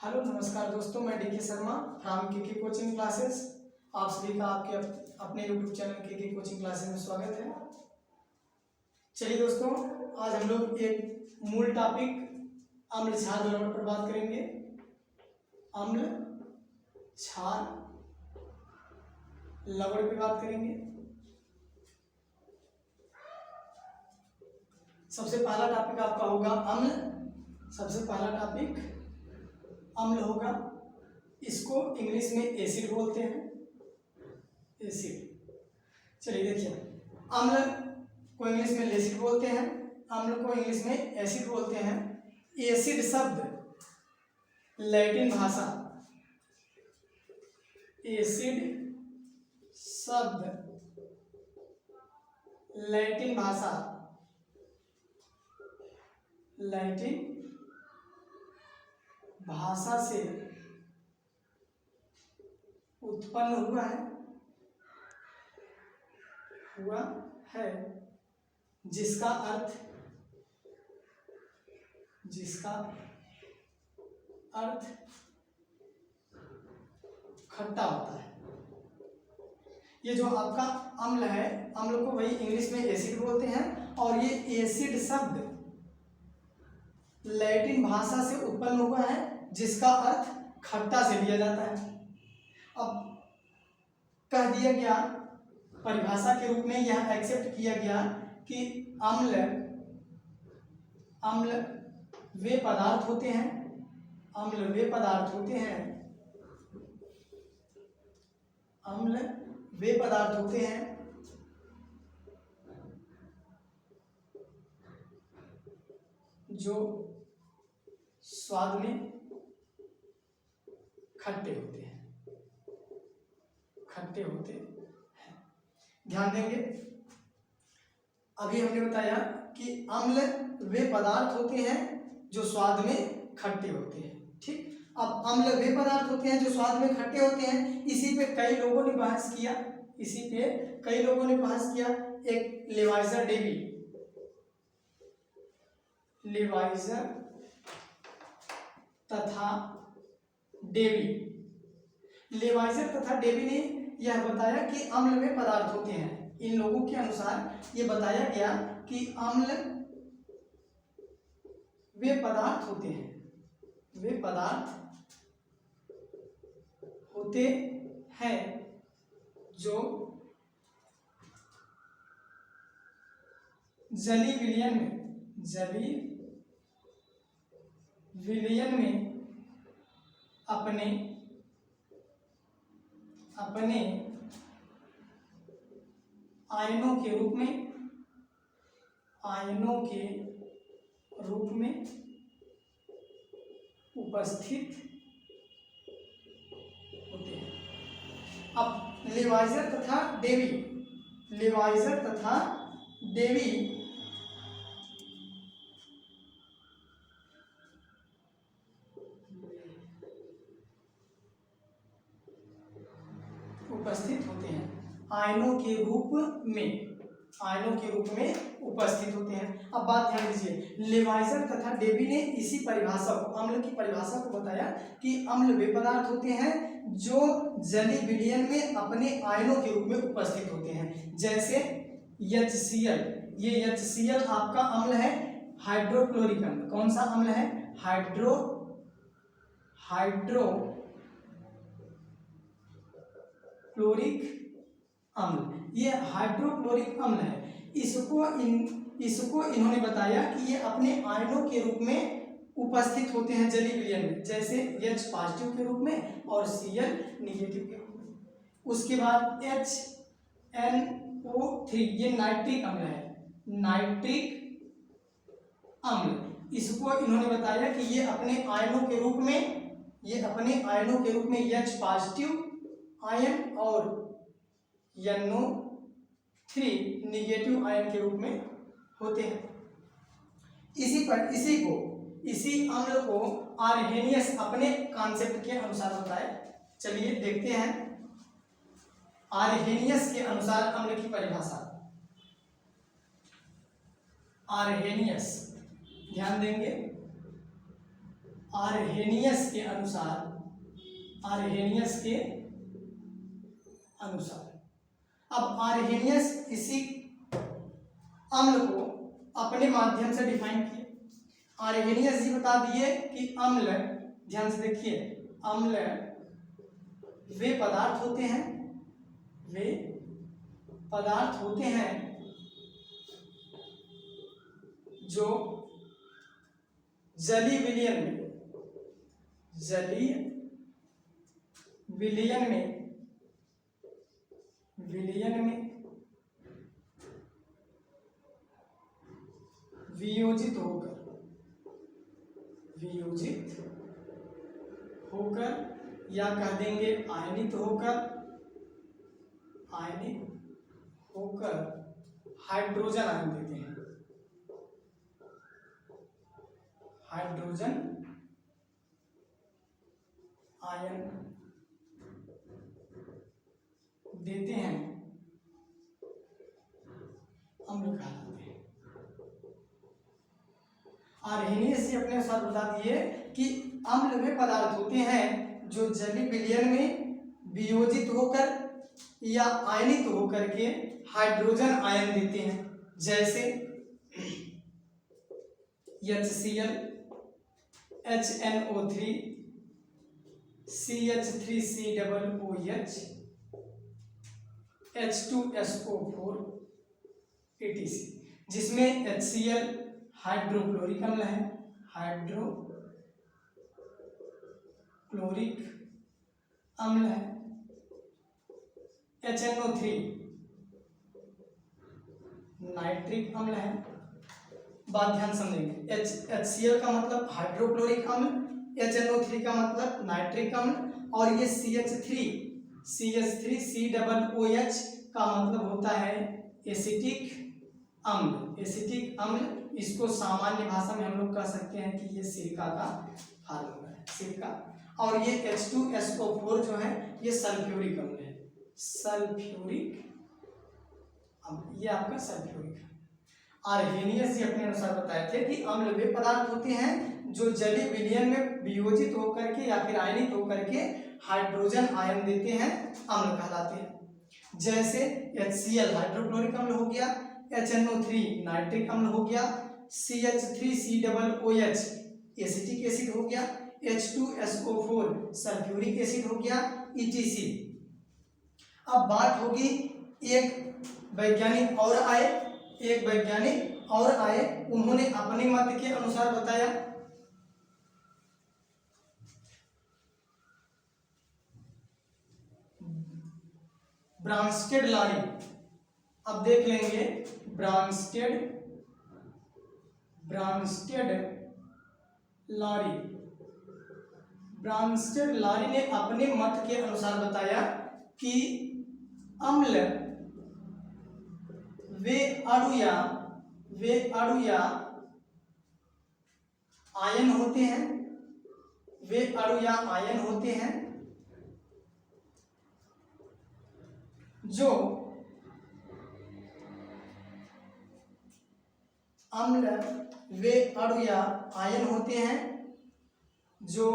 Hello नमस्कार दोस्तों, मैं DK Sharma from KK coaching classes. आप सभी का आपके अपने YouTube channel KK coaching classes में स्वागत है। चलिए दोस्तों, आज हम लोग एक मूल टॉपिक अम्ल क्षार द्रवण पर बात करेंगे। अम्ल क्षार लवण पे बात करेंगे। सबसे पहला टॉपिक आपका होगा अम्ल। सबसे पहला टॉपिक अम्ल होगा। इसको इंग्लिश में एसिड बोलते हैं, एसिड। चलिए देखिए, अम्ल को इंग्लिश में एसिड बोलते हैं, अम्ल को इंग्लिश में एसिड बोलते हैं। एसिड शब्द लैटिन भाषा, एसिड शब्द लैटिन भाषा, लैटिन भाषा से उत्पन्न हुआ है जिसका अर्थ खट्टा होता है। ये जो आपका अम्ल है, अम्ल को वही इंग्लिश में एसिड बोलते हैं, और ये एसिड शब्द लैटिन भाषा से उत्पन्न हुआ है जिसका अर्थ खट्टा से लिया जाता है। अब कह दिया गया, परिभाषा के रूप में यह एक्सेप्ट किया गया कि अम्ल वे पदार्थ होते हैं, अम्ल वे पदार्थ होते हैं, अम्ल वे पदार्थ होते हैं जो स्वाद में खट्टे होते हैं, खट्टे होते हैं। ध्यान देंगे, अभी हमने बताया कि अम्ल वे पदार्थ होते हैं जो स्वाद में खट्टे होते हैं। ठीक, अब अम्ल वे पदार्थ होते हैं जो स्वाद में खट्टे होते हैं। इसी पे कई लोगों ने बहस किया, एक लेवाइजर डेवी, लेवाइजर तथा डेवी, लेवाइजर तथा डेवी ने यह बताया कि अम्ल वे पदार्थ होते हैं। इन लोगों के अनुसार ये बताया गया कि अम्ल वे पदार्थ होते हैं, वे पदार्थ होते हैं जो जली विलयन में अपने आयनों के रूप में उपस्थित होते हैं। अब लेवाइजर तथा डेवी उपस्थित होते हैं, आयनों के रूप में उपस्थित होते हैं। अब बात ध्यान दीजिए, लेवाइजर तथा डेवी ने इसी परिभाषा को, अम्ल की परिभाषा को बताया कि अम्ल वे पदार्थ होते हैं जो जली विलयन में अपने आयनों के रूप में उपस्थित होते हैं। जैसे HCl, ये HCl आपका अम्ल है, हाइड्रोक्लोरिक अम्ल। कौन सा अम्ल है? हाइड्रोक्लोरिक अम्ल। ये हाइड्रोक्लोरिक अम्ल है। इसको इन्होंने बताया कि ये अपने आयनों के रूप में उपस्थित होते हैं जली विलयन में, जैसे H पॉजिटिव के रूप में और Cl निगेटिव के रूप में। उसके बाद HNO3, ये नाइट्रिक अम्ल है, नाइट्रिक अम्ल। इसको इन्होंने बताया कि ये अपने आयनों के रूप में H पॉजिटिव आयन और NO3 निगेटिव आयन के रूप में होते हैं। इसी अम्ल को आर्हेनियस अपने कॉन्सेप्ट के अनुसार बताए। चलिए देखते हैं आर्हेनियस के अनुसार अम्ल की परिभाषा। आर्हेनियस, ध्यान देंगे, आर्हेनियस के अनुसार, आर्हेनियस के अनुसार। अब आर्हेनियस इसी अम्ल को अपने माध्यम से डिफाइन किए। आर्हेनियस जी बता दिए कि अम्ल, ध्यान से देखिए, अम्ल वे पदार्थ होते हैं, वे पदार्थ होते हैं जो जलीय विलयन में, जलीय विलयन में, विलयन में वियोजित होकर, वियोजित होकर या कह देंगे आयनित होकर, आयनित होकर हाइड्रोजन आयन देते हैं, हाइड्रोजन आयन देते हैं, अम्ल कहलाते हैं। आर्हेनियस जी अपने अनुसार बता दिए कि अम्ल वे पदार्थ होते हैं जो जलीय विलयन में वियोजित होकर या आयनित होकर के हाइड्रोजन आयन देते हैं, जैसे HCl, HNO3, CH3COOH, H2SO4 etc, जिसमें HCl हाइड्रोक्लोरिक अम्ल है, हाइड्रोक्लोरिक अम्ल है, HNO3 नाइट्रिक अम्ल है। बात ध्यान समझेंगे, HCl का मतलब हाइड्रोक्लोरिक अम्ल, HNO3 का मतलब नाइट्रिक अम्ल, और ये CH3COOH का मतलब होता है एसिटिक अम्ल, एसिटिक अम्ल। इसको सामान्य भाषा में हम लोग कह सकते हैं कि ये सिरका का फार्मूला है, सिरका। और ये H2SO4 जो है ये सल्फ्यूरिक अम्ल है, सल्फ्यूरिक अम्ल, ये आपका सल्फ्यूरिक है। आर्हेनियस जी अपने अनुसार बताए थे कि अम्ल वे पदार्थ होते हैं जो जलीय विलयन में वियोजित होकर के या फिर आयनित होकर के हाइड्रोजन आयन देते हैं, अम्ल कहलाते हैं। जैसे HCl हाइड्रोक्लोरिक अम्ल हो गया, HNO3 नाइट्रिक अम्ल हो गया, CH3COOH एसिटिक एसिड हो गया, H2SO4 सल्फ्यूरिक एसिड हो गया, etc। अब बात होगी एक वैज्ञानिक और आए, एक वैज्ञानिक और आए, उन्होंने अपने मत के अनुसार बताया ब्रांस्टेड लारी। अब देख लेंगे ब्रांस्टेड लारी, ब्रांस्टेड लारी ने अपने मत के अनुसार बताया कि अम्ल वे अणु या आयन होते हैं, वे अणु या आयन होते हैं जो अम्ल वे अणु या आयन होते हैं जो